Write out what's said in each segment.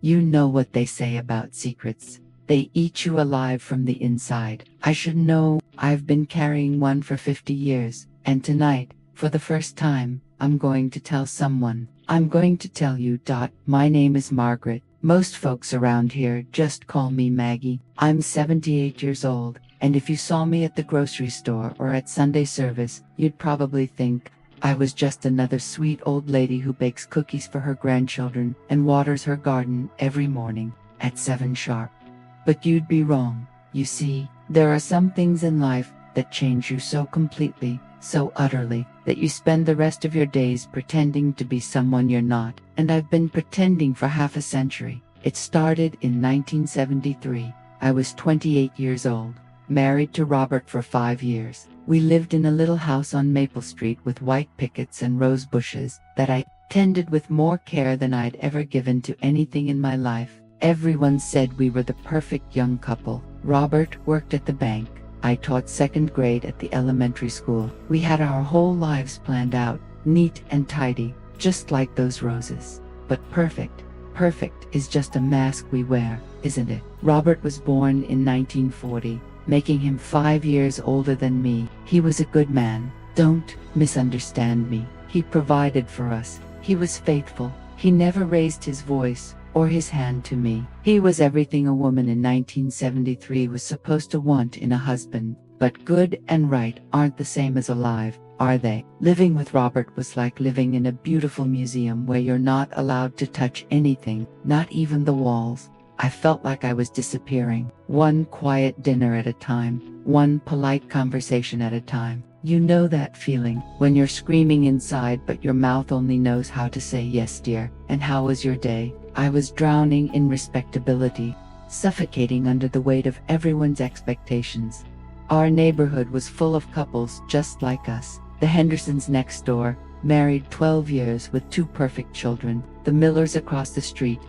You know what they say about secrets. They eat you alive from the inside. I should know. I've been carrying one for 50 years, and tonight, for the first time, I'm going to tell someone. I'm going to tell you. My name is Margaret. Most folks around here just call me Maggie. I'm 78 years old, and if you saw me at the grocery store or at Sunday service, you'd probably think I was just another sweet old lady who bakes cookies for her grandchildren and waters her garden every morning at 7 sharp. But you'd be wrong. You see, there are some things in life that change you so completely, so utterly, that you spend the rest of your days pretending to be someone you're not. And I've been pretending for half a century. It started in 1973. I was 28 years old, married to Robert for 5 years. We lived in a little house on Maple Street with white pickets and rose bushes that I tended with more care than I'd ever given to anything in my life. Everyone said we were the perfect young couple. Robert worked at the bank. I taught 2nd grade at the elementary school. We had our whole lives planned out, neat and tidy, just like those roses. But perfect. Perfect is just a mask we wear, isn't it? Robert was born in 1940, making him 5 years older than me. He was a good man. Don't misunderstand me. He provided for us. He was faithful. He never raised his voice or his hand to me. He was everything a woman in 1973 was supposed to want in a husband. But good and right aren't the same as alive, are they? Living with Robert was like living in a beautiful museum where you're not allowed to touch anything, not even the walls. I felt like I was disappearing, one quiet dinner at a time, one polite conversation at a time. You know that feeling when you're screaming inside but your mouth only knows how to say yes dear, and how was your day? I was drowning in respectability, suffocating under the weight of everyone's expectations. Our neighborhood was full of couples just like us. The Hendersons next door, married 12 years with 2 perfect children. The Millers across the street,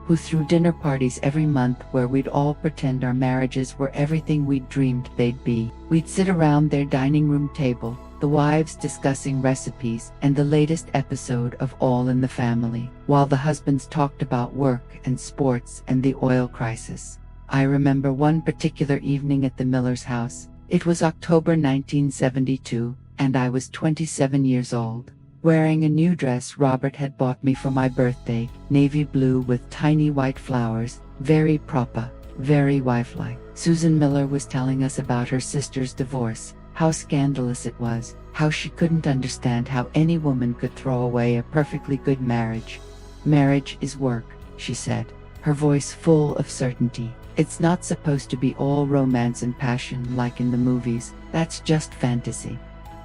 who threw dinner parties every month where we'd all pretend our marriages were everything we'd dreamed they'd be. We'd sit around their dining room table, the wives discussing recipes and the latest episode of All in the Family, while the husbands talked about work and sports and the oil crisis. I remember one particular evening at the Miller's house. It was October 1972, and I was 27 years old. Wearing a new dress Robert had bought me for my birthday, navy blue with tiny white flowers, very proper, very wife-like. Susan Miller was telling us about her sister's divorce, how scandalous it was, how she couldn't understand how any woman could throw away a perfectly good marriage. Marriage is work, she said, her voice full of certainty. It's not supposed to be all romance and passion like in the movies. That's just fantasy.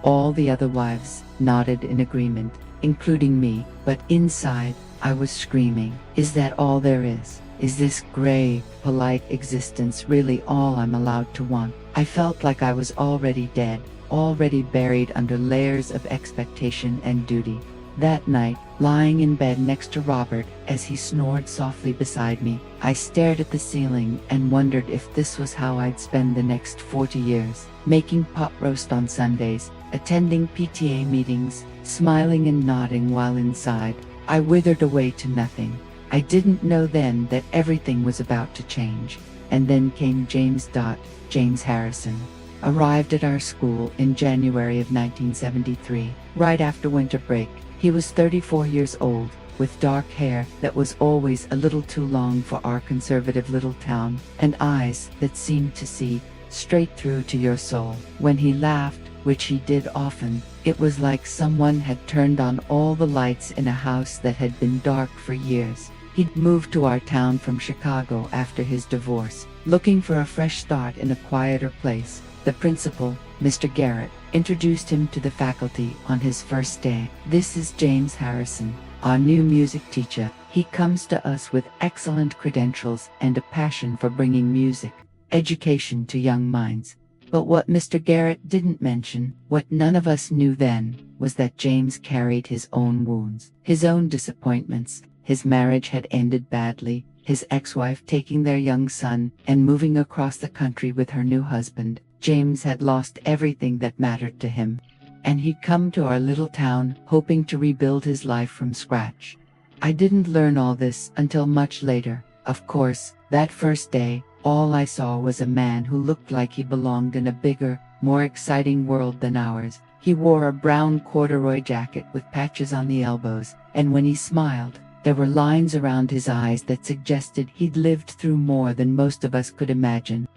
All the other wives nodded in agreement, including me, but inside, I was screaming. Is that all there is? Is this gray, polite existence really all I'm allowed to want? I felt like I was already dead, already buried under layers of expectation and duty. That night, lying in bed next to Robert as he snored softly beside me, I stared at the ceiling and wondered if this was how I'd spend the next 40 years, making pot roast on Sundays, attending PTA meetings, smiling and nodding while inside, I withered away to nothing. I didn't know then that everything was about to change. And then came James Harrison. Arrived at our school in January of 1973, right after winter break. He was 34 years old, with dark hair that was always a little too long for our conservative little town, and eyes that seemed to see straight through to your soul. When he laughed, which he did often, it was like someone had turned on all the lights in a house that had been dark for years. He'd moved to our town from Chicago after his divorce, looking for a fresh start in a quieter place. The principal, Mr. Garrett, introduced him to the faculty on his first day. This is James Harrison, our new music teacher. He comes to us with excellent credentials and a passion for bringing music, education to young minds. But what Mr. Garrett didn't mention, what none of us knew then, was that James carried his own wounds, his own disappointments. His marriage had ended badly, his ex-wife taking their young son and moving across the country with her new husband. James had lost everything that mattered to him, and he'd come to our little town hoping to rebuild his life from scratch. I didn't learn all this until much later. Of course, that first day, all I saw was a man who looked like he belonged in a bigger, more exciting world than ours. He wore a brown corduroy jacket with patches on the elbows, and when he smiled, there were lines around his eyes that suggested he'd lived through more than most of us could imagine.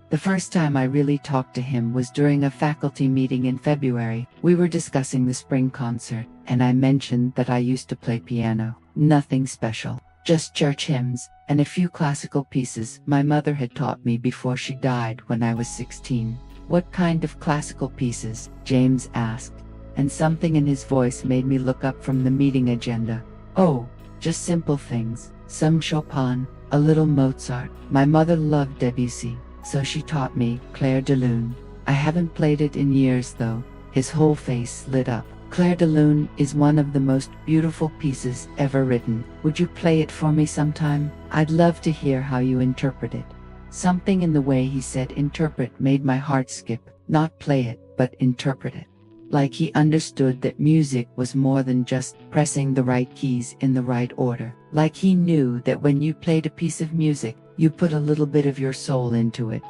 The first time I really talked to him was during a faculty meeting in February. We were discussing the spring concert, and I mentioned that I used to play piano. Nothing special, just church hymns and a few classical pieces my mother had taught me before she died when I was 16. "What kind of classical pieces?" James asked, and something in his voice made me look up from the meeting agenda. "Oh, just simple things. Some Chopin, a little Mozart. My mother loved Debussy, so she taught me Clair de Lune. I haven't played it in years though." His whole face lit up. "Clair de Lune is one of the most beautiful pieces ever written. Would you play it for me sometime? I'd love to hear how you interpret it." Something in the way he said interpret made my heart skip. Not play it, but interpret it. Like he understood that music was more than just pressing the right keys in the right order. Like he knew that when you played a piece of music, you put a little bit of your soul into it.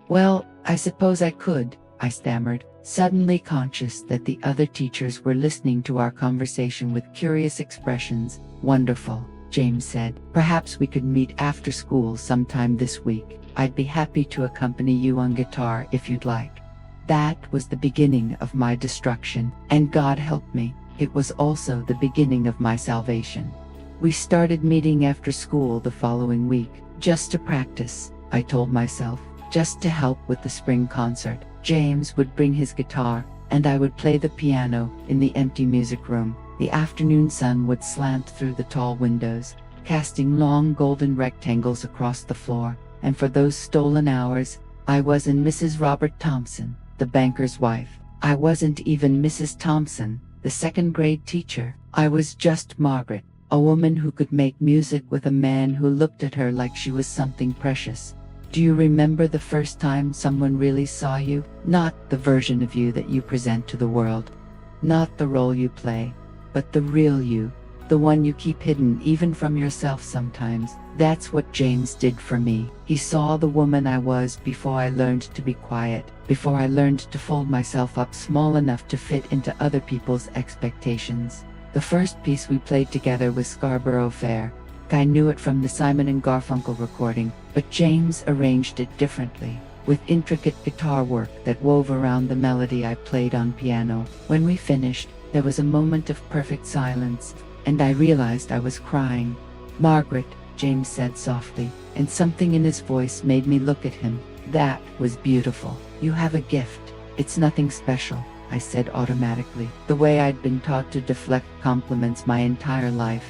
Well, I suppose I could," I stammered, suddenly conscious that the other teachers were listening to our conversation with curious expressions. "Wonderful," James said. "Perhaps we could meet after school sometime this week. I'd be happy to accompany you on guitar if you'd like." That was the beginning of my destruction, and God help me, it was also the beginning of my salvation. We started meeting after school the following week, just to practice, I told myself, just to help with the spring concert. James would bring his guitar, and I would play the piano in the empty music room. The afternoon sun would slant through the tall windows, casting long golden rectangles across the floor, and for those stolen hours, I wasn't Mrs. Robert Thompson, the banker's wife. I wasn't even Mrs. Thompson, the second-grade teacher. I was just Margaret, a woman who could make music with a man who looked at her like she was something precious. Do you remember the first time someone really saw you? Not the version of you that you present to the world. Not the role you play, but the real you. The one you keep hidden even from yourself sometimes. That's what James did for me. He saw the woman I was before I learned to be quiet, before I learned to fold myself up small enough to fit into other people's expectations. The first piece we played together was Scarborough Fair. I knew it from the Simon and Garfunkel recording, but James arranged it differently, with intricate guitar work that wove around the melody I played on piano. When we finished, there was a moment of perfect silence, and I realized I was crying. "Margaret," James said softly, and something in his voice made me look at him. "That was beautiful. You have a gift. It's nothing special," I said automatically, the way I'd been taught to deflect compliments my entire life.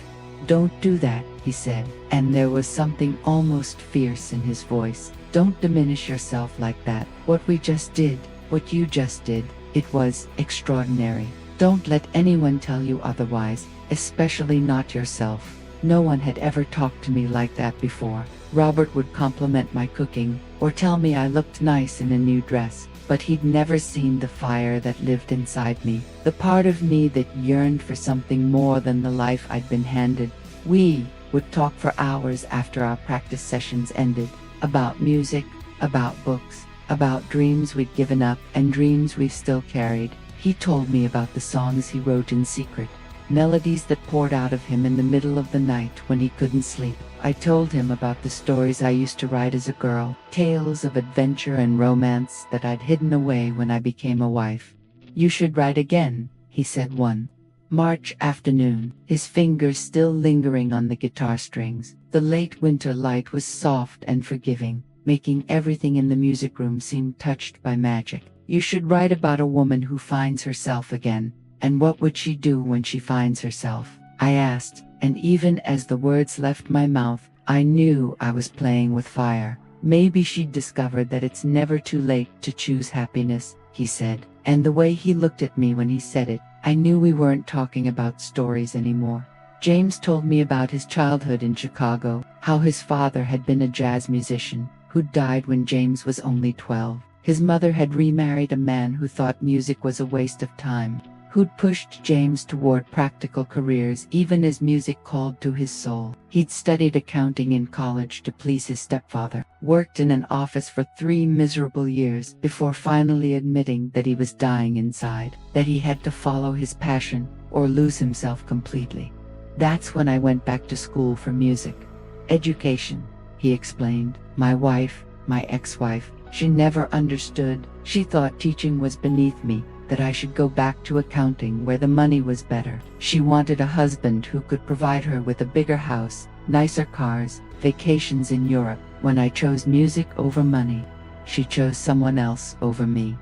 "Don't do that," he said, and there was something almost fierce in his voice. "Don't diminish yourself like that. What we just did, what you just did, it was extraordinary. Don't let anyone tell you otherwise, especially not yourself." No one had ever talked to me like that before. Robert would compliment my cooking, or tell me I looked nice in a new dress, but he'd never seen the fire that lived inside me, the part of me that yearned for something more than the life I'd been handed. We would talk for hours after our practice sessions ended, about music, about books, about dreams we'd given up and dreams we still carried. He told me about the songs he wrote in secret, melodies that poured out of him in the middle of the night when he couldn't sleep. I told him about the stories I used to write as a girl, tales of adventure and romance that I'd hidden away when I became a wife. "You should write again," he said one March afternoon, his fingers still lingering on the guitar strings. The late winter light was soft and forgiving, making everything in the music room seem touched by magic. "You should write about a woman who finds herself again. And what would she do when she finds herself?" I asked, and even as the words left my mouth, I knew I was playing with fire. "Maybe she'd discovered that it's never too late to choose happiness," he said, and the way he looked at me when he said it, I knew we weren't talking about stories anymore. James told me about his childhood in Chicago, how his father had been a jazz musician, who died when James was only 12. His mother had remarried a man who thought music was a waste of time. who'd pushed James toward practical careers even as music called to his soul. He'd studied accounting in college to please his stepfather, worked in an office for 3 miserable years before finally admitting that he was dying inside, that he had to follow his passion or lose himself completely. That's when I went back to school for music. Education, he explained. My ex-wife, she never understood. She thought teaching was beneath me, that I should go back to accounting where the money was better. She wanted a husband who could provide her with a bigger house, nicer cars, vacations in Europe. When I chose music over money, she chose someone else over me.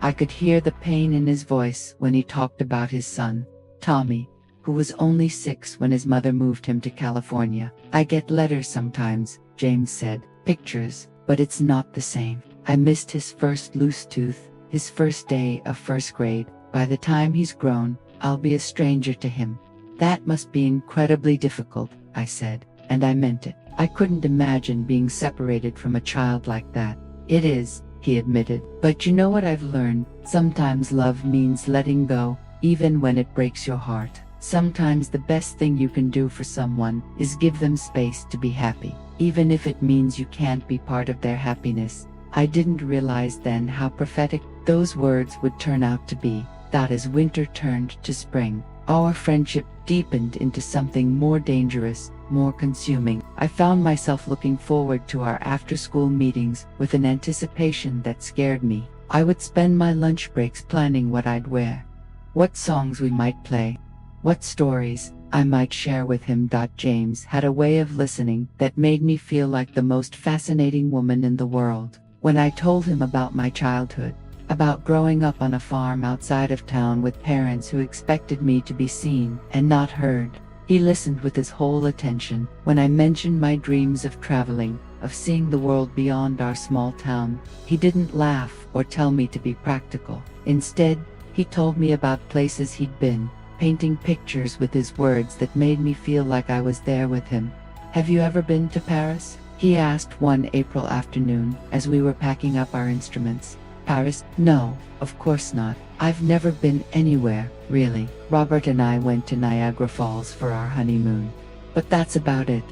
I could hear the pain in his voice when he talked about his son, Tommy, who was only 6 when his mother moved him to California. I get letters sometimes, James said, pictures, but it's not the same. I missed his first loose tooth, his first day of first grade. By the time he's grown, I'll be a stranger to him. That must be incredibly difficult, I said, and I meant it. I couldn't imagine being separated from a child like that. It is, he admitted, but you know what I've learned? Sometimes love means letting go, even when it breaks your heart. Sometimes the best thing you can do for someone is give them space to be happy, even if it means you can't be part of their happiness. I didn't realize then how prophetic those words would turn out to be, that as winter turned to spring, our friendship deepened into something more dangerous, more consuming. I found myself looking forward to our after-school meetings with an anticipation that scared me. I would spend my lunch breaks planning what I'd wear, what songs we might play, what stories I might share with him. James had a way of listening that made me feel like the most fascinating woman in the world. When I told him about my childhood, about growing up on a farm outside of town with parents who expected me to be seen and not heard, he listened with his whole attention. When I mentioned my dreams of traveling, of seeing the world beyond our small town, he didn't laugh or tell me to be practical. Instead, he told me about places he'd been, painting pictures with his words that made me feel like I was there with him. Have you ever been to Paris? He asked one April afternoon as we were packing up our instruments. Paris? No, of course not. I've never been anywhere, really. Robert and I went to Niagara Falls for our honeymoon. But that's about it.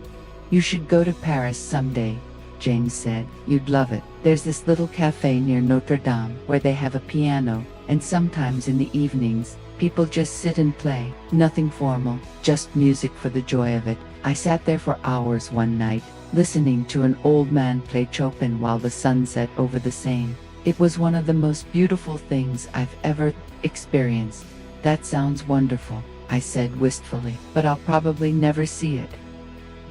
You should go to Paris someday, James said. You'd love it. There's this little cafe near Notre Dame where they have a piano, and sometimes in the evenings, people just sit and play. Nothing formal, just music for the joy of it. I sat there for hours one night, listening to an old man play Chopin while the sun set over the Seine. It was one of the most beautiful things I've ever experienced. That sounds wonderful, I said wistfully, but I'll probably never see it.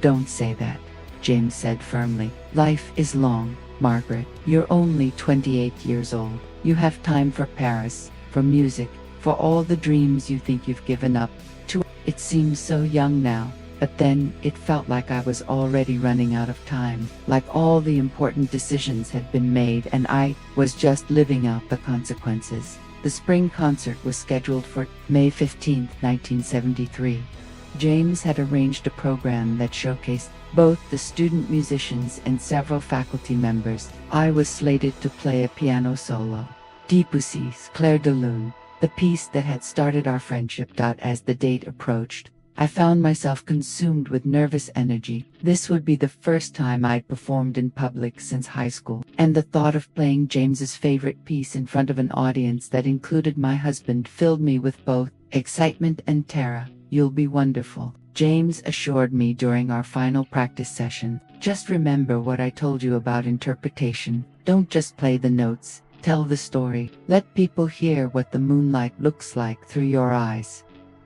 Don't say that, James said firmly. Life is long, Margaret. You're only 28 years old. You have time for Paris, for music, for all the dreams you think you've given up to. It seems so young now. But then, it felt like I was already running out of time, like all the important decisions had been made and I was just living out the consequences. The spring concert was scheduled for May 15, 1973. James had arranged a program that showcased both the student musicians and several faculty members. I was slated to play a piano solo, Debussy's Clair de Lune, the piece that had started our friendship. As the date approached, I found myself consumed with nervous energy. This would be the first time I'd performed in public since high school, and the thought of playing James's favorite piece in front of an audience that included my husband filled me with both excitement and terror. You'll be wonderful, James assured me during our final practice session. Just remember what I told you about interpretation. Don't just play the notes, tell the story. Let people hear what the moonlight looks like through your eyes.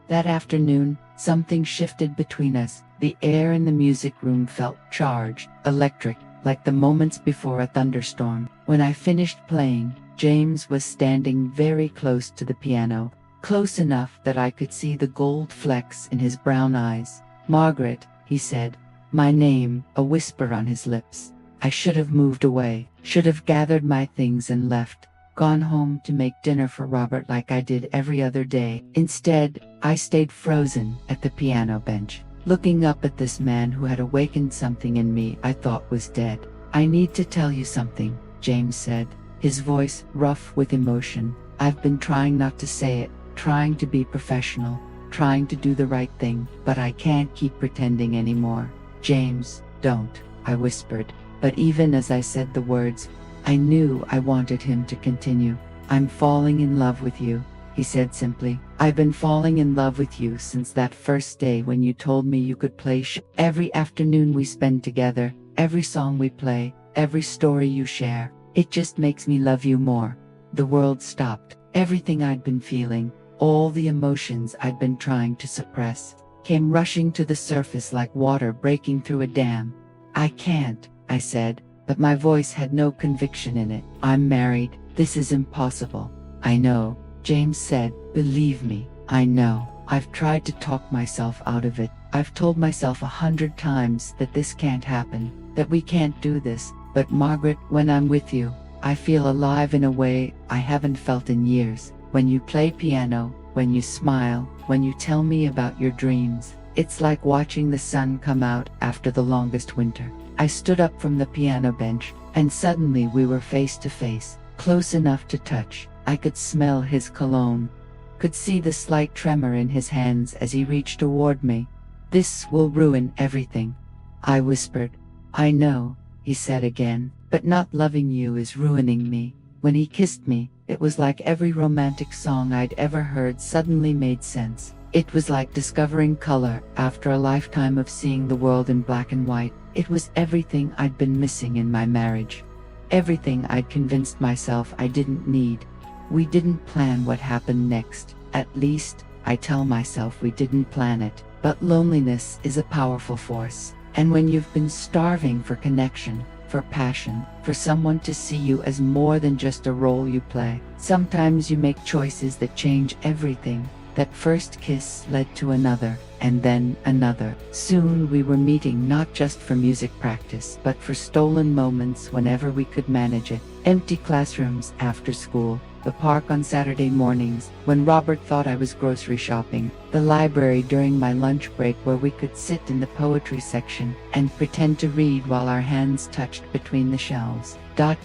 That afternoon, something shifted between us. The air in the music room felt charged, electric, like the moments before a thunderstorm. When I finished playing, James was standing very close to the piano, close enough that I could see the gold flecks in his brown eyes. Margaret, he said, my name, a whisper on his lips. I should have moved away, should have gathered my things and left, gone home to make dinner for Robert like I did every other day. Instead, I stayed frozen at the piano bench, looking up at this man who had awakened something in me I thought was dead. I need to tell you something, James said, his voice rough with emotion. I've been trying not to say it, trying to be professional, trying to do the right thing, but I can't keep pretending anymore. James, don't, I whispered. But even as I said the words, I knew I wanted him to continue. I'm falling in love with you, he said simply. I've been falling in love with you since that first day when you told me you could play every afternoon we spend together, every song we play, every story you share. It just makes me love you more. The world stopped. Everything I'd been feeling, all the emotions I'd been trying to suppress, came rushing to the surface like water breaking through a dam. I can't, I said, but my voice had no conviction in it. I'm married. This is impossible. I know, James said. Believe me, I know. I've tried to talk myself out of it. I've told myself 100 times that this can't happen, that we can't do this. But Margaret, when I'm with you, I feel alive in a way I haven't felt in years. When you play piano, when you smile, when you tell me about your dreams, it's like watching the sun come out after the longest winter. I stood up from the piano bench, and suddenly we were face to face, close enough to touch. I could smell his cologne, could see the slight tremor in his hands as he reached toward me. This will ruin everything, I whispered. I know, he said again, but not loving you is ruining me. When he kissed me, it was like every romantic song I'd ever heard suddenly made sense. It was like discovering color after a lifetime of seeing the world in black and white. It was everything I'd been missing in my marriage. Everything I'd convinced myself I didn't need. We didn't plan what happened next. At least, I tell myself we didn't plan it. But loneliness is a powerful force. And when you've been starving for connection, for passion, for someone to see you as more than just a role you play, sometimes you make choices that change everything. That first kiss led to another, and then another. Soon we were meeting not just for music practice, but for stolen moments whenever we could manage it. Empty classrooms after school, the park on Saturday mornings when Robert thought I was grocery shopping, the library during my lunch break where we could sit in the poetry section and pretend to read while our hands touched between the shelves.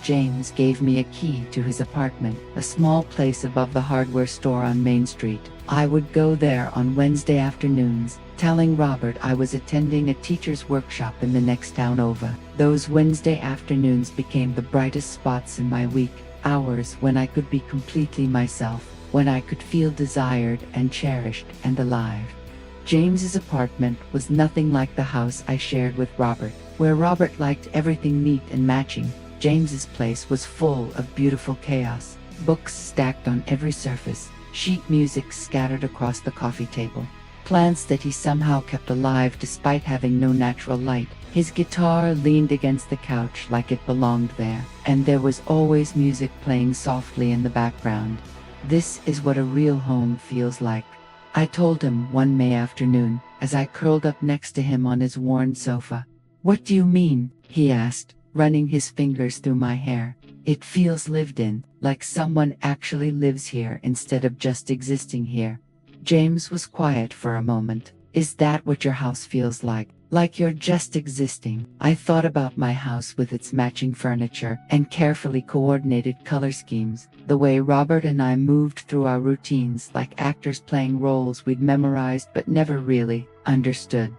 James gave me a key to his apartment, a small place above the hardware store on Main Street. I would go there on Wednesday afternoons, telling Robert I was attending a teacher's workshop in the next town over. Those Wednesday afternoons became the brightest spots in my week, hours when I could be completely myself, when I could feel desired and cherished and alive. James's apartment was nothing like the house I shared with Robert. Where Robert liked everything neat and matching, James's place was full of beautiful chaos. Books stacked on every surface, sheet music scattered across the coffee table, plants that he somehow kept alive despite having no natural light. His guitar leaned against the couch like it belonged there, and there was always music playing softly in the background. This is what a real home feels like, I told him one May afternoon, as I curled up next to him on his worn sofa. What do you mean? He asked, running his fingers through my hair. It feels lived in, like someone actually lives here instead of just existing here. James was quiet for a moment. Is that what your house feels like? Like you're just existing? I thought about my house with its matching furniture and carefully coordinated color schemes, the way Robert and I moved through our routines like actors playing roles we'd memorized but never really understood.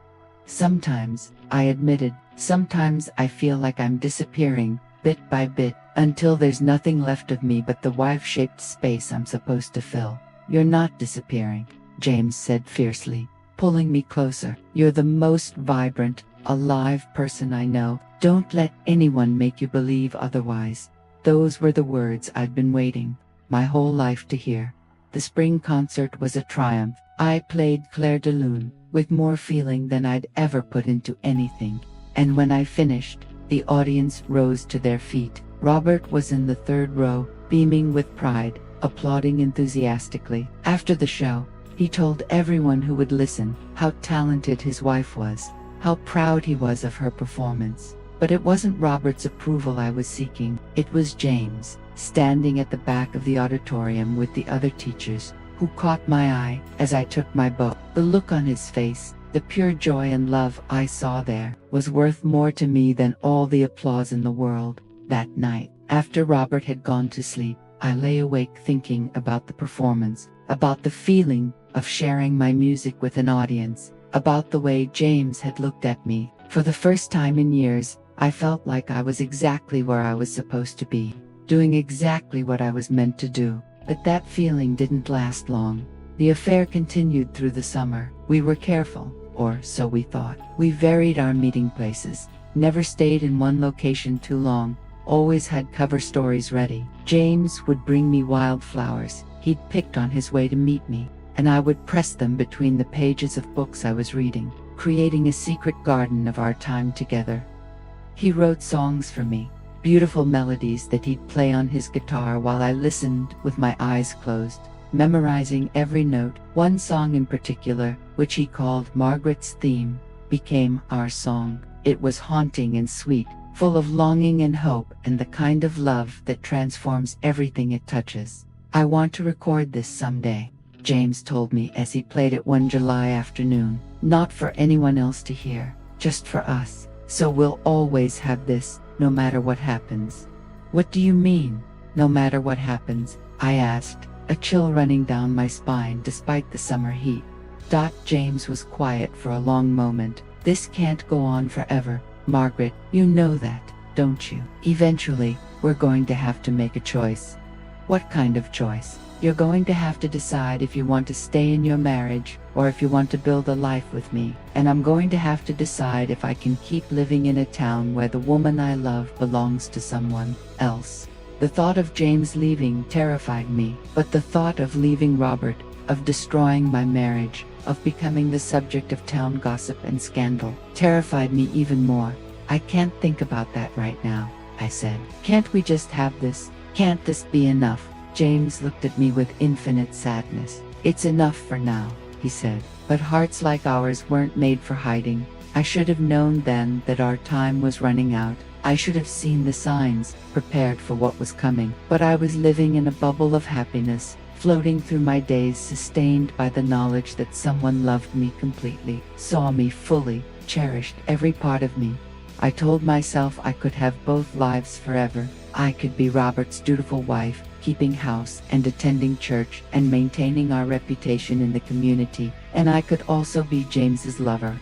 Sometimes, I admitted, sometimes I feel like I'm disappearing, bit by bit, until there's nothing left of me but the wife-shaped space I'm supposed to fill. You're not disappearing, James said fiercely, pulling me closer. You're the most vibrant, alive person I know. Don't let anyone make you believe otherwise. Those were the words I'd been waiting my whole life to hear. The spring concert was a triumph. I played Clair de Lune with more feeling than I'd ever put into anything. And when I finished, the audience rose to their feet. Robert was in the third row, beaming with pride, applauding enthusiastically. After the show, he told everyone who would listen how talented his wife was, how proud he was of her performance. But it wasn't Robert's approval I was seeking. It was James, standing at the back of the auditorium with the other teachers, who caught my eye as I took my bow. The look on his face, the pure joy and love I saw there, was worth more to me than all the applause in the world. That night, after Robert had gone to sleep, I lay awake thinking about the performance, about the feeling of sharing my music with an audience, about the way James had looked at me. For the first time in years, I felt like I was exactly where I was supposed to be, doing exactly what I was meant to do. But that feeling didn't last long. The affair continued through the summer. We were careful, or so we thought. We varied our meeting places, never stayed in one location too long, always had cover stories ready. James would bring me wildflowers he'd picked on his way to meet me, and I would press them between the pages of books I was reading, creating a secret garden of our time together. He wrote songs for me, beautiful melodies that he'd play on his guitar while I listened with my eyes closed, memorizing every note. One song in particular, which he called Margaret's Theme, became our song. It was haunting and sweet, full of longing and hope and the kind of love that transforms everything it touches. "I want to record this someday," James told me as he played it one July afternoon. "Not for anyone else to hear, just for us. So we'll always have this, no matter what happens." "What do you mean, no matter what happens?" I asked, a chill running down my spine despite the summer heat. James was quiet for a long moment. "This can't go on forever, Margaret. You know that, don't you? Eventually, we're going to have to make a choice." "What kind of choice?" "You're going to have to decide if you want to stay in your marriage, or if you want to build a life with me. And I'm going to have to decide if I can keep living in a town where the woman I love belongs to someone else." The thought of James leaving terrified me, but the thought of leaving Robert, of destroying my marriage, of becoming the subject of town gossip and scandal, terrified me even more. "I can't think about that right now," I said. "Can't we just have this? Can't this be enough?" James looked at me with infinite sadness. "It's enough for now," he said. "But hearts like ours weren't made for hiding. I should have known then that our time was running out. I should have seen the signs, prepared for what was coming. But I was living in a bubble of happiness, floating through my days sustained by the knowledge that someone loved me completely, saw me fully, cherished every part of me. I told myself I could have both lives forever. I could be Robert's dutiful wife, keeping house and attending church and maintaining our reputation in the community, and I could also be James's lover,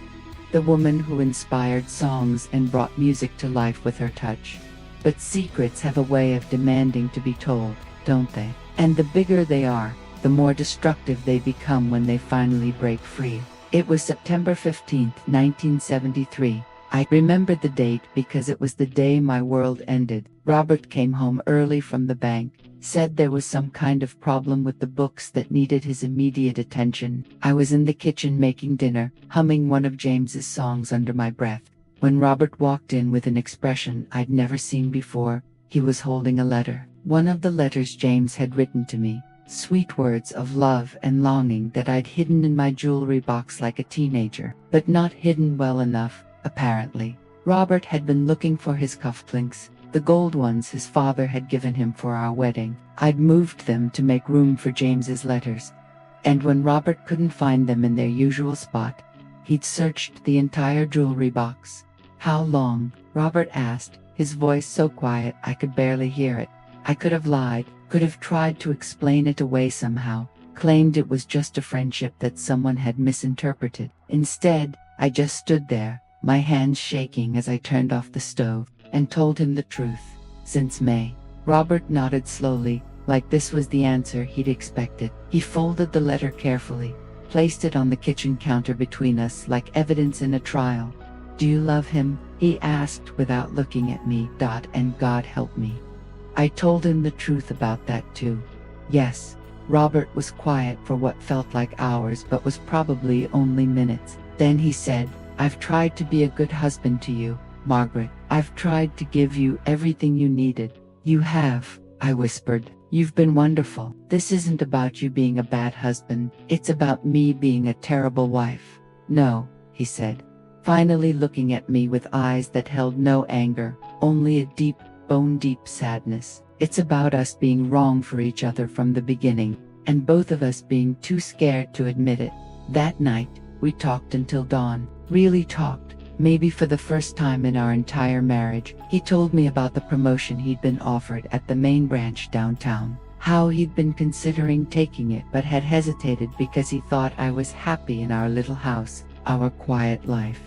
the woman who inspired songs and brought music to life with her touch. But secrets have a way of demanding to be told, don't they? And the bigger they are, the more destructive they become when they finally break free. It was September 15th, 1973. I remembered the date because it was the day my world ended. Robert came home early from the bank, said there was some kind of problem with the books that needed his immediate attention. I was in the kitchen making dinner, humming one of James's songs under my breath, when Robert walked in with an expression I'd never seen before. He was holding a letter, one of the letters James had written to me, sweet words of love and longing that I'd hidden in my jewelry box like a teenager, but not hidden well enough, apparently. Robert had been looking for his cufflinks, the gold ones his father had given him for our wedding. I'd moved them to make room for James's letters. And when Robert couldn't find them in their usual spot, he'd searched the entire jewelry box. "How long?" Robert asked, his voice so quiet I could barely hear it. I could have lied, could have tried to explain it away somehow, claimed it was just a friendship that someone had misinterpreted. Instead, I just stood there, my hands shaking as I turned off the stove, and told him the truth. "Since May." Robert nodded slowly, like this was the answer he'd expected. He folded the letter carefully, placed it on the kitchen counter between us like evidence in a trial. "Do you love him?" he asked without looking at me. And God help me, I told him the truth about that too. Yes. Robert was quiet for what felt like hours but was probably only minutes. Then he said, "I've tried to be a good husband to you, Margaret. I've tried to give you everything you needed." "You have," I whispered. "You've been wonderful. This isn't about you being a bad husband. It's about me being a terrible wife." "No," he said, finally looking at me with eyes that held no anger, only a deep, bone-deep sadness. "It's about us being wrong for each other from the beginning, and both of us being too scared to admit it." That night, we talked until dawn. Really talked. Maybe for the first time in our entire marriage. He told me about the promotion he'd been offered at the main branch downtown, how he'd been considering taking it but had hesitated because he thought I was happy in our little house, our quiet life.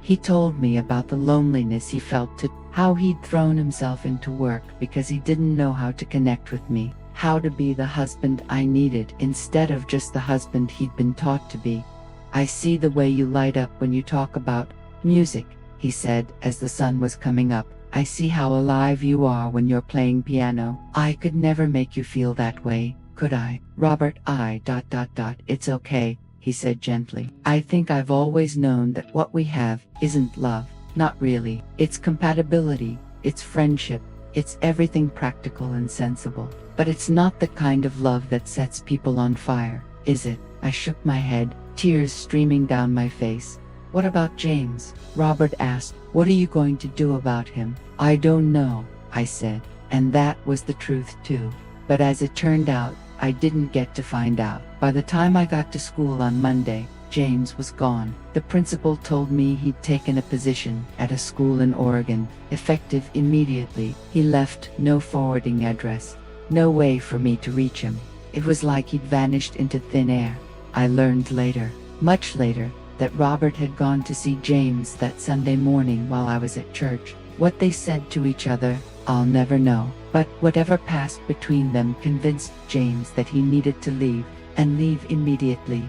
He told me about the loneliness he felt too, how he'd thrown himself into work because he didn't know how to connect with me, how to be the husband I needed instead of just the husband he'd been taught to be. "I see the way you light up when you talk about music," he said as the sun was coming up. "I see how alive you are when you're playing piano. I could never make you feel that way, could I, Robert? It's okay," he said gently. "I think I've always known that what we have isn't love. Not really. It's compatibility, it's friendship, it's everything practical and sensible. But it's not the kind of love that sets people on fire, is it?" I shook my head, tears streaming down my face. "What about James?" Robert asked. "What are you going to do about him?" "I don't know," I said, and that was the truth too. But as it turned out, I didn't get to find out. By the time I got to school on Monday, James was gone. The principal told me he'd taken a position at a school in Oregon, effective immediately. He left no forwarding address, no way for me to reach him. It was like he'd vanished into thin air. I learned later, much later, that Robert had gone to see James that Sunday morning while I was at church. What they said to each other, I'll never know, but whatever passed between them convinced James that he needed to leave, and leave immediately.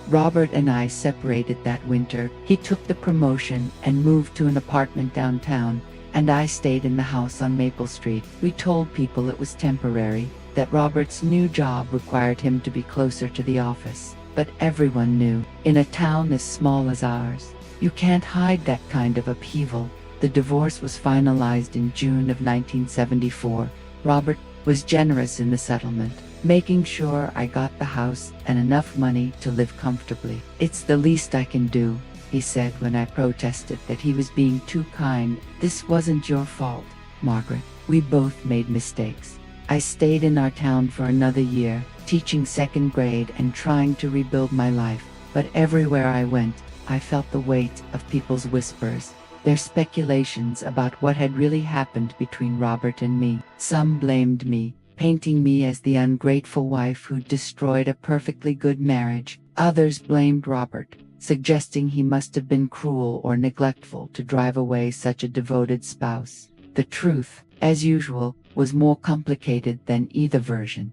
Robert and I separated that winter. He took the promotion and moved to an apartment downtown, and I stayed in the house on Maple Street. We told people it was temporary, that Robert's new job required him to be closer to the office. But everyone knew, in a town as small as ours, you can't hide that kind of upheaval. The divorce was finalized in June of 1974. Robert was generous in the settlement, making sure I got the house and enough money to live comfortably. "It's the least I can do," he said when I protested that he was being too kind. "This wasn't your fault, Margaret. We both made mistakes." I stayed in our town for another year, teaching second grade and trying to rebuild my life. But everywhere I went, I felt the weight of people's whispers, their speculations about what had really happened between Robert and me. Some blamed me, painting me as the ungrateful wife who destroyed a perfectly good marriage. Others blamed Robert, suggesting he must have been cruel or neglectful to drive away such a devoted spouse. The truth, as usual, was more complicated than either version.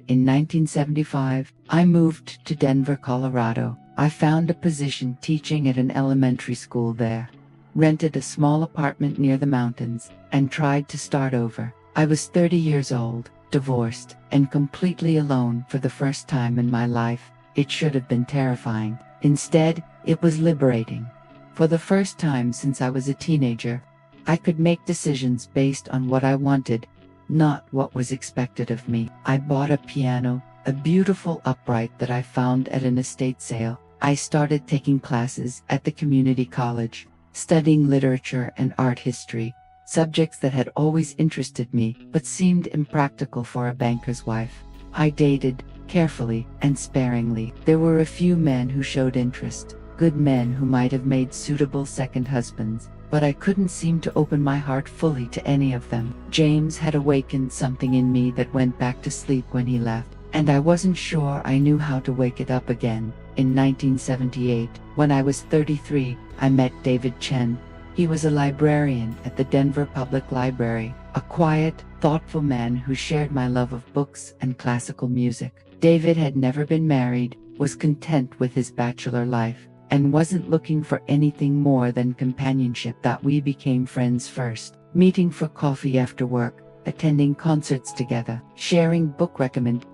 In 1975, I moved to Denver, Colorado. I found a position teaching at an elementary school there, rented a small apartment near the mountains, and tried to start over. I was 30 years old, divorced, and completely alone for the first time in my life. It should have been terrifying. Instead, it was liberating. For the first time since I was a teenager, I could make decisions based on what I wanted, not what was expected of me. I bought a piano, a beautiful upright that I found at an estate sale. I started taking classes at the community college, studying literature and art history, subjects that had always interested me but seemed impractical for a banker's wife. I dated, carefully and sparingly. There were a few men who showed interest, good men who might have made suitable second husbands, but I couldn't seem to open my heart fully to any of them. James had awakened something in me that went back to sleep when he left, and I wasn't sure I knew how to wake it up again. In 1978, when I was 33, I met David Chen. He was a librarian at the Denver Public Library, a quiet, thoughtful man who shared my love of books and classical music. David had never been married, was content with his bachelor life, and wasn't looking for anything more than companionship. We became friends first, meeting for coffee after work, attending concerts together, sharing book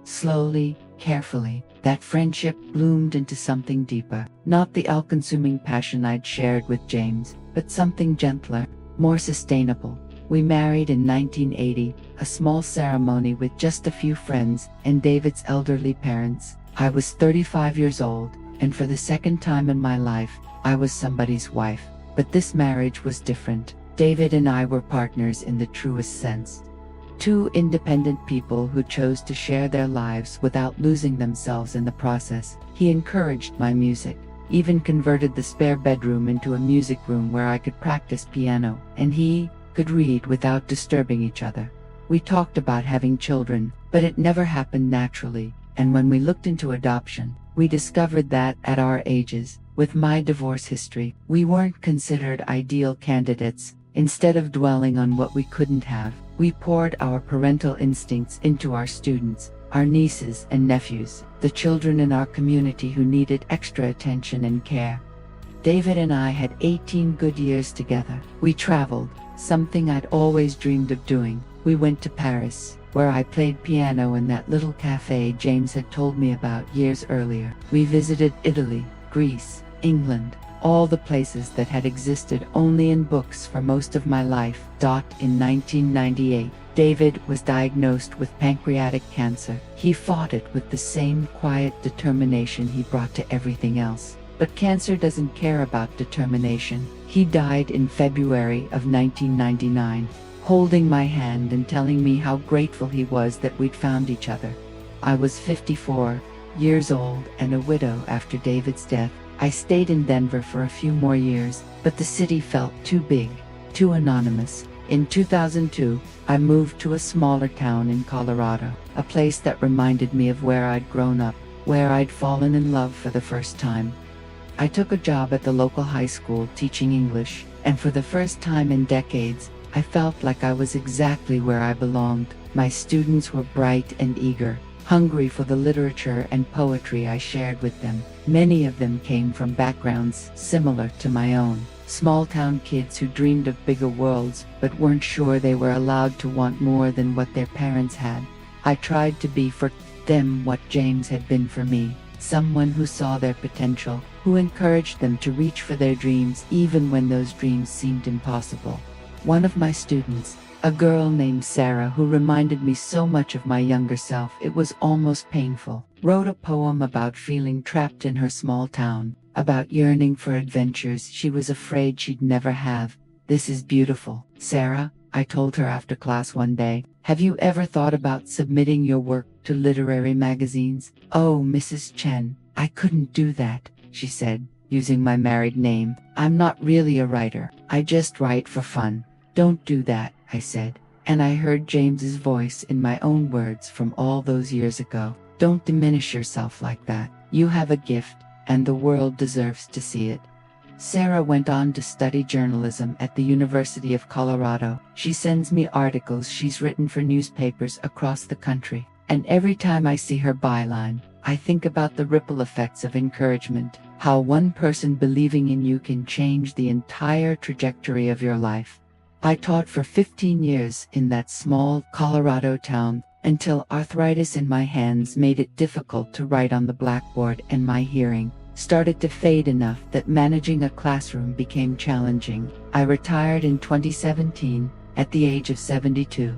slowly, carefully. That friendship bloomed into something deeper, not the all-consuming passion I'd shared with James, but something gentler, more sustainable. We married in 1980, a small ceremony with just a few friends and David's elderly parents. I was 35 years old, and for the second time in my life, I was somebody's wife. But this marriage was different. David and I were partners in the truest sense. Two independent people who chose to share their lives without losing themselves in the process. He encouraged my music, even converted the spare bedroom into a music room where I could practice piano, and he could read without disturbing each other. We talked about having children, but it never happened naturally, and when we looked into adoption, we discovered that, at our ages, with my divorce history, we weren't considered ideal candidates. Instead of dwelling on what we couldn't have, we poured our parental instincts into our students, our nieces and nephews, the children in our community who needed extra attention and care. David and I had 18 good years together. We traveled, something I'd always dreamed of doing. We went to Paris, where I played piano in that little cafe James had told me about years earlier. We visited Italy, Greece, England, all the places that had existed only in books for most of my life. In 1998, David was diagnosed with pancreatic cancer. He fought it with the same quiet determination he brought to everything else. But cancer doesn't care about determination. He died in February of 1999, holding my hand and telling me how grateful he was that we'd found each other. I was 54 years old and a widow after David's death. I stayed in Denver for a few more years, but the city felt too big, too anonymous. In 2002, I moved to a smaller town in Colorado, a place that reminded me of where I'd grown up, where I'd fallen in love for the first time. I took a job at the local high school teaching English, and for the first time in decades, I felt like I was exactly where I belonged. My students were bright and eager, hungry for the literature and poetry I shared with them. Many of them came from backgrounds similar to my own. Small-town kids who dreamed of bigger worlds but weren't sure they were allowed to want more than what their parents had. I tried to be for them what James had been for me, someone who saw their potential, who encouraged them to reach for their dreams even when those dreams seemed impossible. One of my students, a girl named Sarah who reminded me so much of my younger self it was almost painful, wrote a poem about feeling trapped in her small town, about yearning for adventures she was afraid she'd never have. "This is beautiful, Sarah," I told her after class one day. "Have you ever thought about submitting your work to literary magazines?" "Oh, Mrs. Chen, I couldn't do that," she said, using my married name. "I'm not really a writer. I just write for fun." "Don't do that," I said, and I heard James's voice in my own words from all those years ago. "Don't diminish yourself like that. You have a gift, and the world deserves to see it." Sarah went on to study journalism at the University of Colorado. She sends me articles she's written for newspapers across the country, and every time I see her byline, I think about the ripple effects of encouragement, how one person believing in you can change the entire trajectory of your life. I taught for 15 years in that small Colorado town until arthritis in my hands made it difficult to write on the blackboard, and my hearing started to fade enough that managing a classroom became challenging. I retired in 2017 at the age of 72.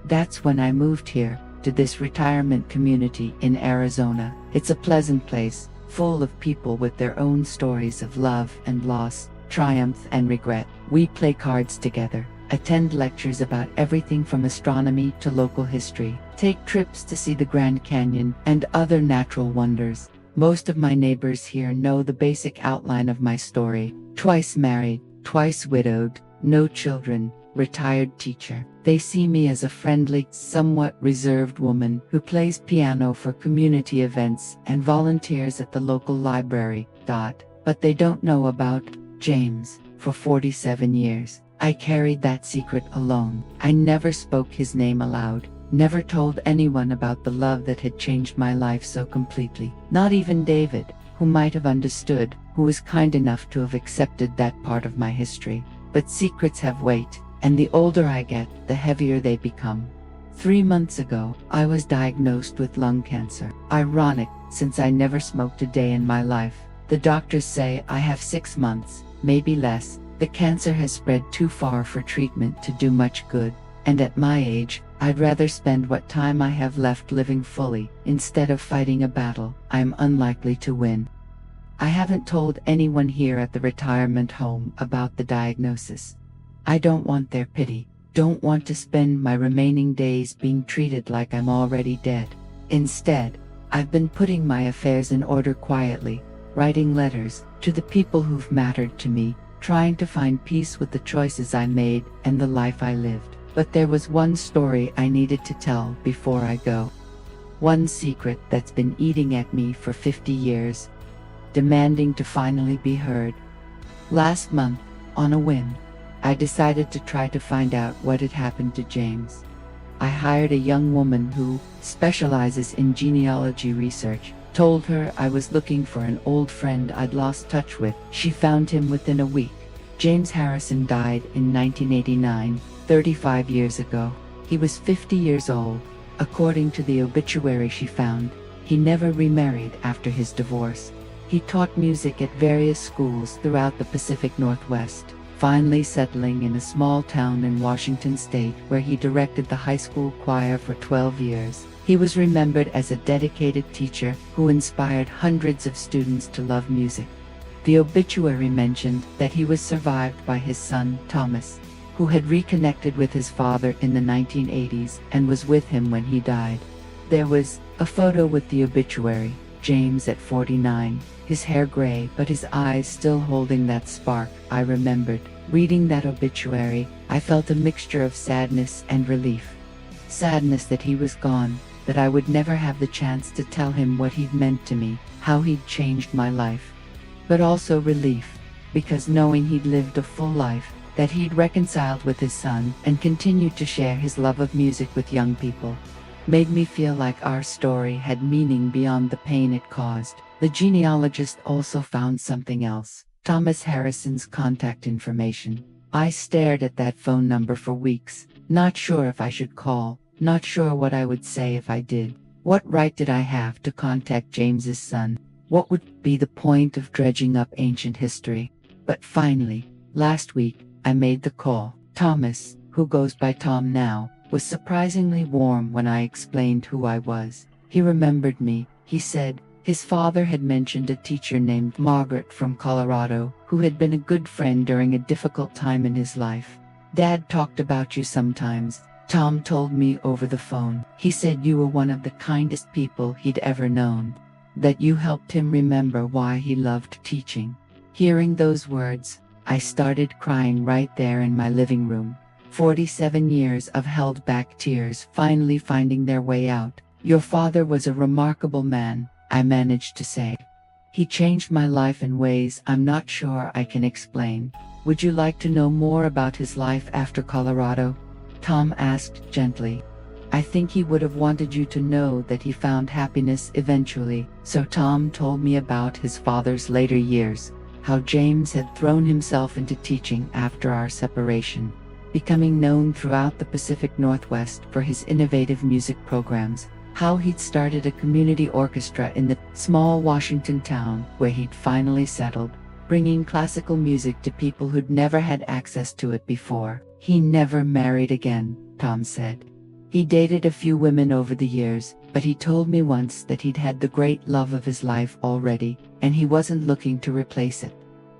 That's when I moved here to this retirement community in Arizona. It's a pleasant place, full of people with their own stories of love and loss, triumph and regret. We play cards together, attend lectures about everything from astronomy to local history, take trips to see the Grand Canyon and other natural wonders. Most of my neighbors here know the basic outline of my story: twice married, twice widowed, no children, retired teacher. They see me as a friendly, somewhat reserved woman who plays piano for community events and volunteers at the local library. But they don't know about James. For 47 years, I carried that secret alone. I never spoke his name aloud, never told anyone about the love that had changed my life so completely. Not even David, who might have understood, who was kind enough to have accepted that part of my history. But secrets have weight, and the older I get, the heavier they become. 3 months ago, I was diagnosed with lung cancer. Ironic, since I never smoked a day in my life. The doctors say I have 6 months, maybe less. The cancer has spread too far for treatment to do much good, and at my age, I'd rather spend what time I have left living fully, instead of fighting a battle I'm unlikely to win. I haven't told anyone here at the retirement home about the diagnosis. I don't want their pity, don't want to spend my remaining days being treated like I'm already dead. Instead, I've been putting my affairs in order quietly, writing letters to the people who've mattered to me, trying to find peace with the choices I made and the life I lived. But there was one story I needed to tell before I go. one secret that's been eating at me for 50 years, demanding to finally be heard. Last month, on a whim, I decided to try to find out what had happened to James. I hired a young woman who specializes in genealogy research, told her I was looking for an old friend I'd lost touch with. She found him within a week. James Harrison died in 1989, 35 years ago. He was 50 years old. According to the obituary she found, he never remarried after his divorce. He taught music at various schools throughout the Pacific Northwest, finally settling in a small town in Washington state where he directed the high school choir for 12 years. He was remembered as a dedicated teacher who inspired hundreds of students to love music. The obituary mentioned that he was survived by his son, Thomas, who had reconnected with his father in the 1980s and was with him when he died. There was a photo with the obituary, James at 49, his hair gray but his eyes still holding that spark. I remembered reading that obituary. I felt a mixture of sadness and relief. Sadness that he was gone, that I would never have the chance to tell him what he'd meant to me, how he'd changed my life. But also relief, because knowing he'd lived a full life, that he'd reconciled with his son and continued to share his love of music with young people, made me feel like our story had meaning beyond the pain it caused. The genealogist also found something else: Thomas Harrison's contact information. I stared at that phone number for weeks, not sure if I should call, not sure what I would say if I did. What right did I have to contact James's son? What would be the point of dredging up ancient history? But finally, last week, I made the call. Thomas, who goes by Tom now, was surprisingly warm when I explained who I was. He remembered me. He said his father had mentioned a teacher named Margaret from Colorado who had been a good friend during a difficult time in his life. "Dad talked about you sometimes," Tom told me over the phone. He said you were one of the kindest people he'd ever known, that you helped him remember why he loved teaching. Hearing those words, I started crying right there in my living room. 47 years of held-back tears finally finding their way out. "Your father was a remarkable man," I managed to say. "He changed my life in ways I'm not sure I can explain." "Would you like to know more about his life after Colorado?" Tom asked gently. "I think he would have wanted you to know that he found happiness eventually." So Tom told me about his father's later years, how James had thrown himself into teaching after our separation, becoming known throughout the Pacific Northwest for his innovative music programs, how he'd started a community orchestra in the small Washington town where he'd finally settled, bringing classical music to people who'd never had access to it before. He never married again, Tom said. He dated a few women over the years, but he told me once that he'd had the great love of his life already, and he wasn't looking to replace it.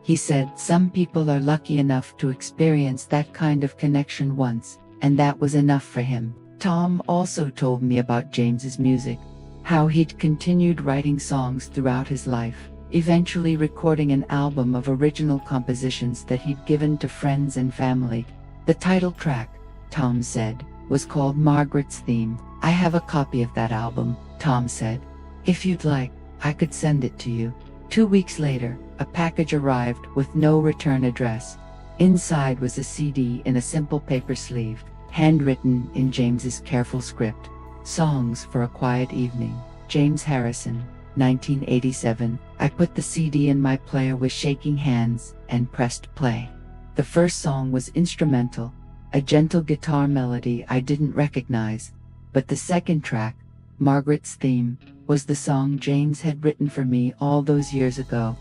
He said some people are lucky enough to experience that kind of connection once, and that was enough for him. Tom also told me about James's music, how he'd continued writing songs throughout his life, eventually recording an album of original compositions that he'd given to friends and family. The title track, Tom said, was called Margaret's Theme. "I have a copy of that album," Tom said. "If you'd like, I could send it to you." 2 weeks later, a package arrived with no return address. Inside was a CD in a simple paper sleeve, handwritten in James's careful script. "Songs for a Quiet Evening, James Harrison, 1987. I put the CD in my player with shaking hands and pressed play. The first song was instrumental, a gentle guitar melody I didn't recognize, but the second track, Margaret's Theme, was the song James had written for me all those years ago,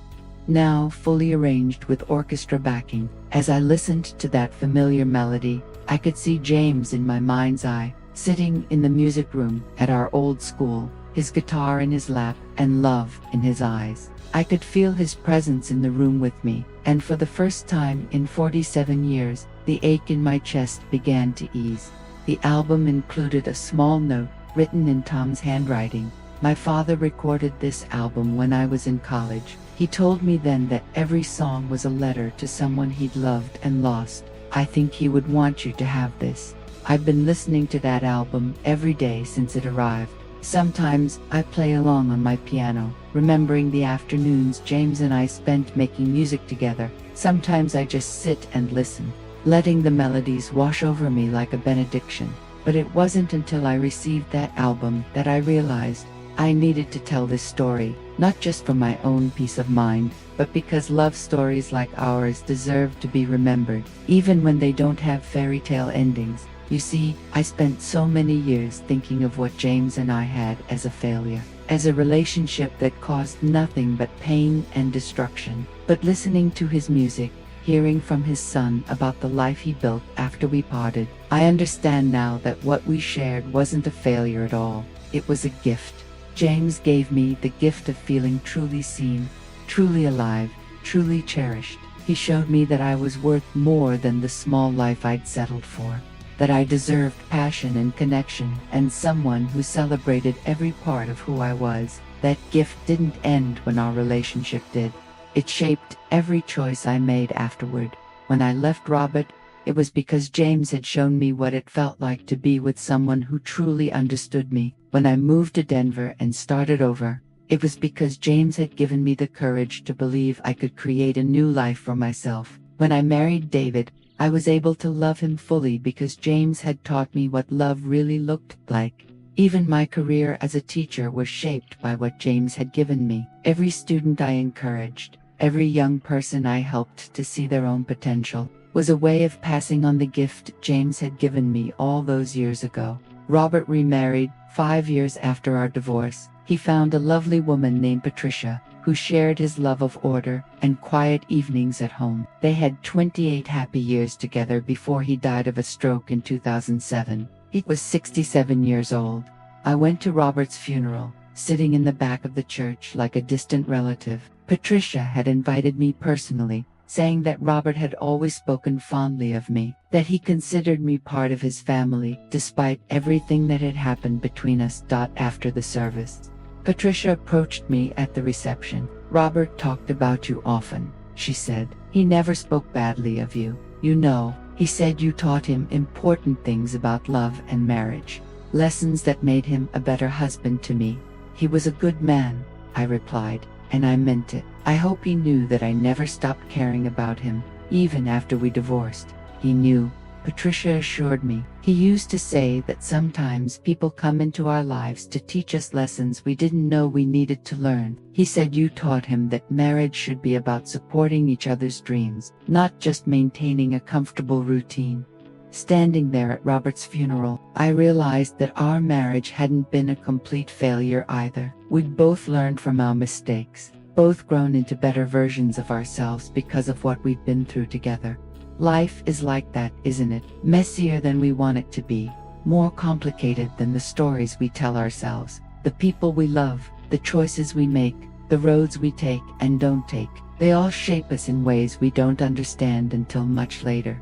now fully arranged with orchestra backing. As I listened to that familiar melody, I could see James in my mind's eye, sitting in the music room at our old school, his guitar in his lap and love in his eyes. I could feel his presence in the room with me, and for the first time in 47 years, the ache in my chest began to ease. The album included a small note written in Tom's handwriting. My father recorded this album when I was in college. He told me then that every song was a letter to someone he'd loved and lost. I think he would want you to have this. I've been listening to that album every day since it arrived. Sometimes I play along on my piano, remembering the afternoons James and I spent making music together. Sometimes I just sit and listen, letting the melodies wash over me like a benediction. But it wasn't until I received that album that I realized I needed to tell this story, not just for my own peace of mind, but because love stories like ours deserve to be remembered, even when they don't have fairy tale endings. You see, I spent so many years thinking of what James and I had as a failure, as a relationship that caused nothing but pain and destruction. But listening to his music, hearing from his son about the life he built after we parted, I understand now that what we shared wasn't a failure at all. It was a gift. James gave me the gift of feeling truly seen, truly alive, truly cherished. He showed me that I was worth more than the small life I'd settled for, that I deserved passion and connection and someone who celebrated every part of who I was. That gift didn't end when our relationship did. It shaped every choice I made afterward. When I left Robert, it was because James had shown me what it felt like to be with someone who truly understood me. When I moved to Denver and started over, it was because James had given me the courage to believe I could create a new life for myself. When I married David, I was able to love him fully because James had taught me what love really looked like. Even my career as a teacher was shaped by what James had given me. Every student I encouraged, every young person I helped to see their own potential, was a way of passing on the gift James had given me all those years ago. Robert remarried 5 years after our divorce. He found a lovely woman named Patricia, who shared his love of order and quiet evenings at home. They had 28 happy years together before he died of a stroke in 2007. He was 67 years old. I went to Robert's funeral, sitting in the back of the church like a distant relative. Patricia had invited me personally, saying that Robert had always spoken fondly of me, that he considered me part of his family, despite everything that had happened between us. After the service, Patricia approached me at the reception. "Robert talked about you often," she said. "He never spoke badly of you. You know, he said you taught him important things about love and marriage, lessons that made him a better husband to me." "He was a good man," I replied, and I meant it. I hope he knew that I never stopped caring about him, even after we divorced. He knew, Patricia assured me. He used to say that sometimes people come into our lives to teach us lessons we didn't know we needed to learn. He said you taught him that marriage should be about supporting each other's dreams, not just maintaining a comfortable routine. Standing there at Robert's funeral, I realized that our marriage hadn't been a complete failure either. We'd both learned from our mistakes, both grown into better versions of ourselves because of what we've been through together. Life is like that, isn't it? Messier than we want it to be, more complicated than the stories we tell ourselves. The people we love, the choices we make, the roads we take and don't take, they all shape us in ways we don't understand until much later.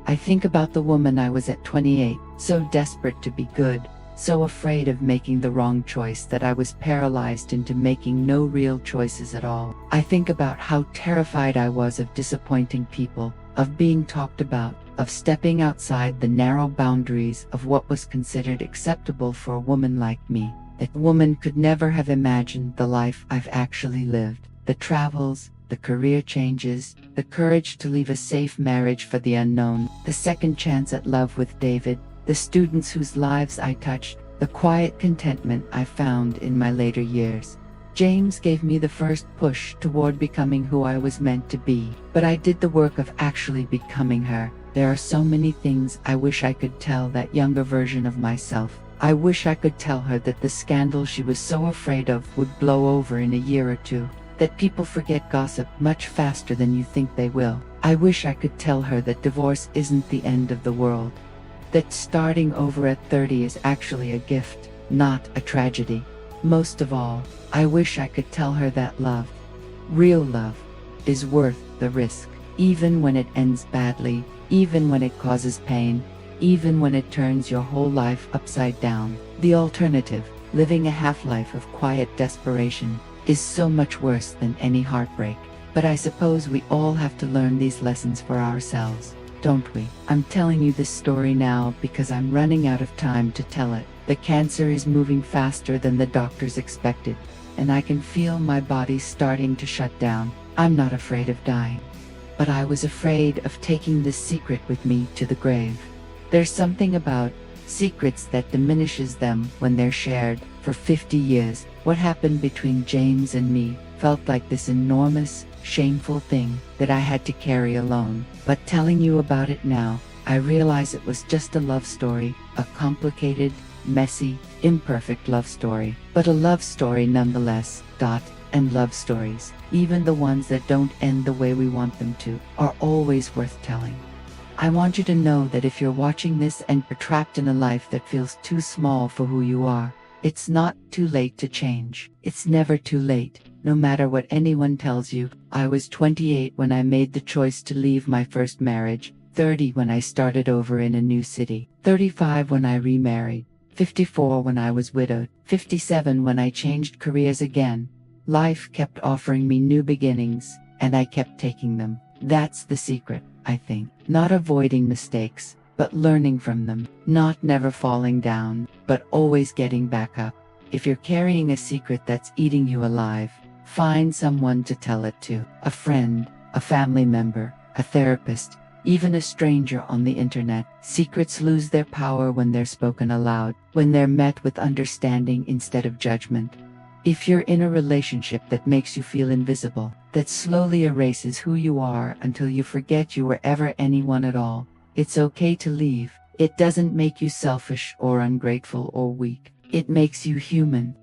I think about the woman I was at 28, so desperate to be good, so afraid of making the wrong choice that I was paralyzed into making no real choices at all. I think about how terrified I was of disappointing people, of being talked about, of stepping outside the narrow boundaries of what was considered acceptable for a woman like me. That woman could never have imagined the life I've actually lived. The travels, the career changes, the courage to leave a safe marriage for the unknown, the second chance at love with David, the students whose lives I touched, the quiet contentment I found in my later years. James gave me the first push toward becoming who I was meant to be, but I did the work of actually becoming her. There are so many things I wish I could tell that younger version of myself. I wish I could tell her that the scandal she was so afraid of would blow over in a year or two, that people forget gossip much faster than you think they will. I wish I could tell her that divorce isn't the end of the world, that starting over at 30 is actually a gift, not a tragedy. Most of all, I wish I could tell her that love, real love, is worth the risk, even when it ends badly, even when it causes pain, even when it turns your whole life upside down. The alternative, living a half-life of quiet desperation, is so much worse than any heartbreak. But I suppose we all have to learn these lessons for ourselves, don't we? I'm telling you this story now because I'm running out of time to tell it. The cancer is moving faster than the doctors expected, and I can feel my body starting to shut down. I'm not afraid of dying, but I was afraid of taking this secret with me to the grave. There's something about secrets that diminishes them when they're shared. For 50 years, what happened between James and me felt like this enormous, shameful thing that I had to carry alone. But telling you about it now, I realize it was just a love story, a complicated, messy, imperfect love story, but a love story nonetheless. And love stories, even the ones that don't end the way we want them to, are always worth telling. I want you to know that if you're watching this and you're trapped in a life that feels too small for who you are, it's not too late to change. It's never too late, no matter what anyone tells you. I was 28 when I made the choice to leave my first marriage, 30 when I started over in a new city, 35 when I remarried, 54 when I was widowed, 57 when I changed careers again. Life kept offering me new beginnings, and I kept taking them. That's the secret, I think. Not avoiding mistakes, but learning from them. Not never falling down, but always getting back up. If you're carrying a secret that's eating you alive, find someone to tell it to. A friend, a family member, a therapist, even a stranger on the internet. Secrets lose their power when they're spoken aloud, when they're met with understanding instead of judgment. If you're in a relationship that makes you feel invisible, that slowly erases who you are until you forget you were ever anyone at all, it's okay to leave. It doesn't make you selfish or ungrateful or weak. It makes you human.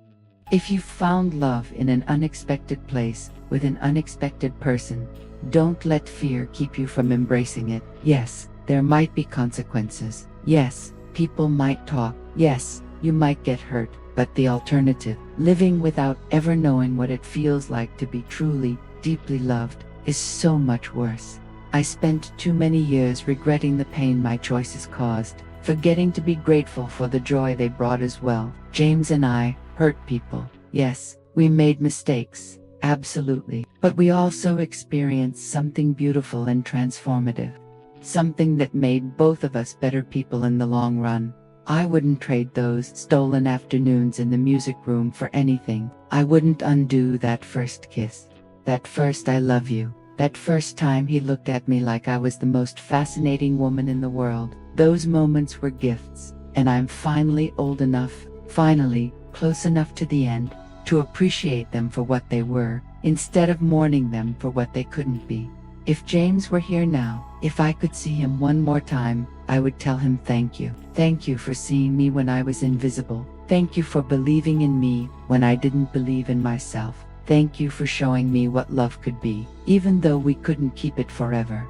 If you've found love in an unexpected place, with an unexpected person, don't let fear keep you from embracing it. Yes, there might be consequences. Yes, people might talk. Yes, you might get hurt. But the alternative, living without ever knowing what it feels like to be truly, deeply loved, is so much worse. I spent too many years regretting the pain my choices caused, forgetting to be grateful for the joy they brought as well. James and I hurt people. Yes, we made mistakes, absolutely. But we also experienced something beautiful and transformative. Something that made both of us better people in the long run. I wouldn't trade those stolen afternoons in the music room for anything. I wouldn't undo that first kiss, that first I love you, that first time he looked at me like I was the most fascinating woman in the world. Those moments were gifts, and I'm finally old enough, finally close enough to the end, to appreciate them for what they were, instead of mourning them for what they couldn't be. If James were here now, if I could see him one more time, I would tell him thank you. Thank you for seeing me when I was invisible. Thank you for believing in me when I didn't believe in myself. Thank you for showing me what love could be, even though we couldn't keep it forever.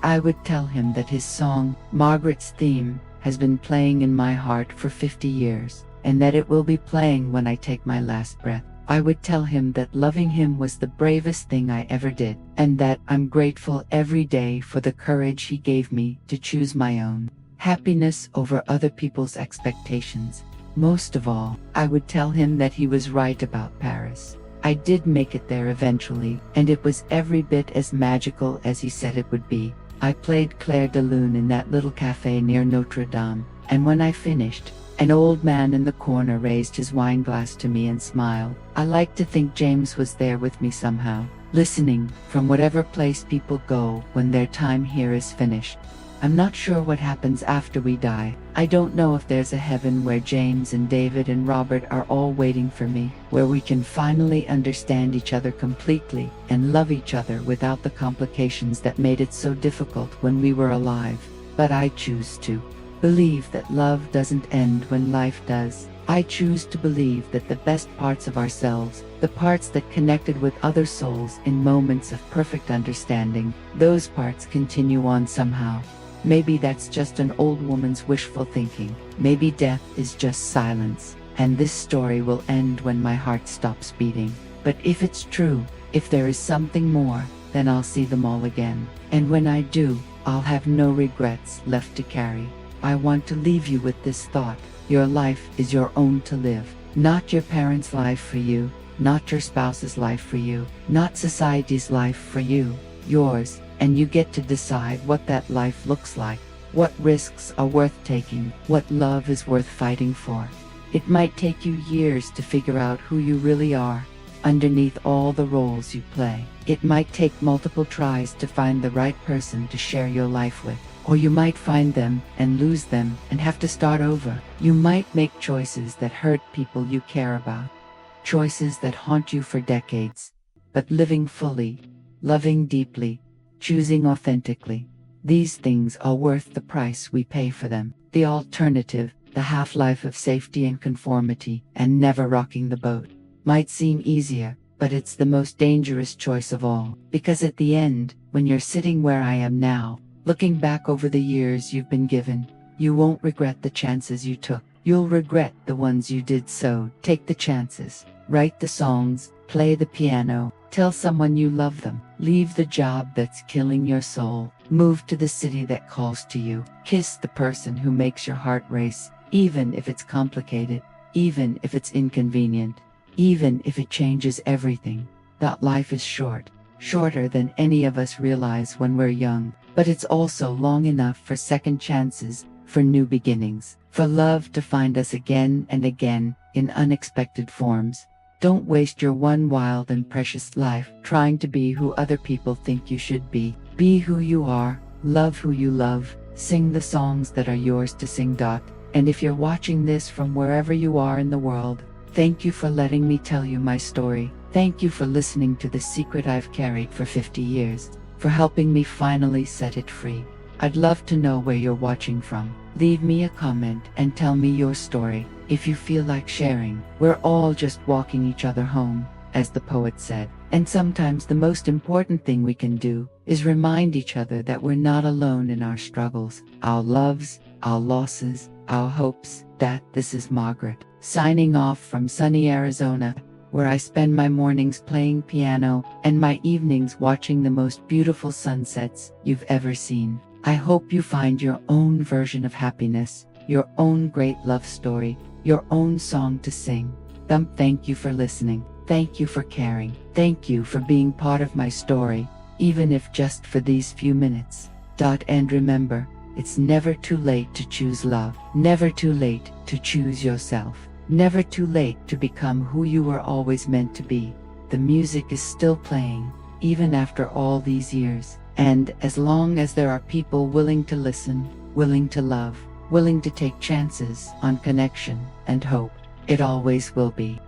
I would tell him that his song, Margaret's Theme, has been playing in my heart for 50 years, and that it will be playing when I take my last breath. I would tell him that loving him was the bravest thing I ever did, and that I'm grateful every day for the courage he gave me to choose my own happiness over other people's expectations. Most of all, I would tell him that he was right about Paris. I did make it there eventually, and it was every bit as magical as he said it would be. I played Clair de Lune in that little cafe near Notre Dame, and when I finished, an old man in the corner raised his wine glass to me and smiled. I like to think James was there with me somehow, listening from whatever place people go when their time here is finished. I'm not sure what happens after we die. I don't know if there's a heaven where James and David and Robert are all waiting for me, where we can finally understand each other completely and love each other without the complications that made it so difficult when we were alive. But I choose to believe that love doesn't end when life does. I choose to believe that the best parts of ourselves, the parts that connected with other souls in moments of perfect understanding, those parts continue on somehow. Maybe that's just an old woman's wishful thinking. Maybe death is just silence, and this story will end when my heart stops beating. But if it's true, if there is something more, then I'll see them all again. And when I do, I'll have no regrets left to carry. I want to leave you with this thought. Your life is your own to live. Not your parents' life for you, not your spouse's life for you, not society's life for you, yours, and you get to decide what that life looks like, what risks are worth taking, what love is worth fighting for. It might take you years to figure out who you really are underneath all the roles you play. It might take multiple tries to find the right person to share your life with. Or you might find them and lose them and have to start over. You might make choices that hurt people you care about. Choices that haunt you for decades. But living fully, loving deeply, choosing authentically, these things are worth the price we pay for them. The alternative, the half-life of safety and conformity and never rocking the boat, might seem easier, but it's the most dangerous choice of all. Because at the end, when you're sitting where I am now, looking back over the years you've been given, you won't regret the chances you took. You'll regret the ones you did. So take the chances. Write the songs, play the piano, tell someone you love them, leave the job that's killing your soul, move to the city that calls to you, kiss the person who makes your heart race, even if it's complicated, even if it's inconvenient, even if it changes everything. That life is short, shorter than any of us realize when we're young, but it's also long enough for second chances, for new beginnings, for love to find us again and again in unexpected forms. Don't waste your one wild and precious life trying to be who other people think you should be. Be who you are, love who you love, sing the songs that are yours to sing. And if you're watching this from wherever you are in the world, thank you for letting me tell you my story. Thank you for listening to the secret I've carried for 50 years, for helping me finally set it free. I'd love to know where you're watching from. Leave me a comment and tell me your story if you feel like sharing. We're all just walking each other home, as the poet said. And sometimes the most important thing we can do is remind each other that we're not alone in our struggles, our loves, our losses, our hopes. This is Margaret, signing off from sunny Arizona, where I spend my mornings playing piano and my evenings watching the most beautiful sunsets you've ever seen. I hope you find your own version of happiness, your own great love story, your own song to sing. Thank you for listening. Thank you for caring. Thank you for being part of my story, even if just for these few minutes. And remember, it's never too late to choose love. Never too late to choose yourself. Never too late to become who you were always meant to be. The music is still playing, even after all these years. And as long as there are people willing to listen, willing to love, willing to take chances on connection and hope, it always will be.